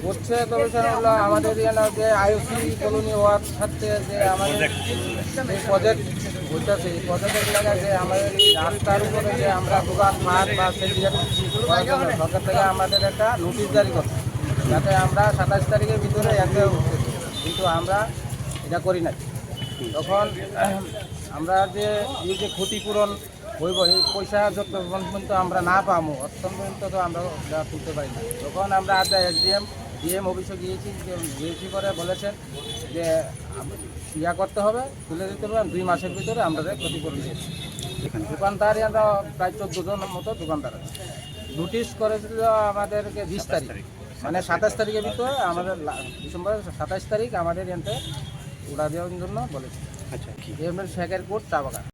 হচ্ছে তবে স্যার হলো আমাদের যে আইওসি কলোনি হওয়ার সাথে যে আমাদের এই প্রজেক্ট হইতেছে এই প্রজেক্টের এলাকায় যে আমাদের রাস্তার উপরে যে আমরা দোকান মাঠ বা সেন্টিফিকেট করার জন্য সরকার থেকে আমাদের একটা নোটিশ জারি করছে যাতে আমরা 27 তারিখের ভিতরে একটা কিন্তু আমরা এটা করি না। তখন আমরা যে এই যে ক্ষতিপূরণ হইব এই পয়সা যত পর্যন্ত আমরা না পাবো অত্যন্ত পর্যন্ত তো আমরা তুলতে পারি না। তখন আমরা ডিএম অফিসে গিয়েছি করে বলেছেন যে ইয়া করতে হবে, তুলে দিতে হবে 2 মাসের ভিতরে আমরা ক্ষতিপূরণ দিয়েছি। দোকানদার আমরা প্রায় 14 জনের মতো দোকানদার আছে। নোটিশ করেছিল আমাদেরকে 20 তারিখ, মানে 27 তারিখের ভিতরে আমাদের ডিসেম্বরের 27 তারিখ আমাদের এতে উড়া দেওয়ার জন্য বলেছে। আচ্ছা, কি শেখের কোট চা বাগান।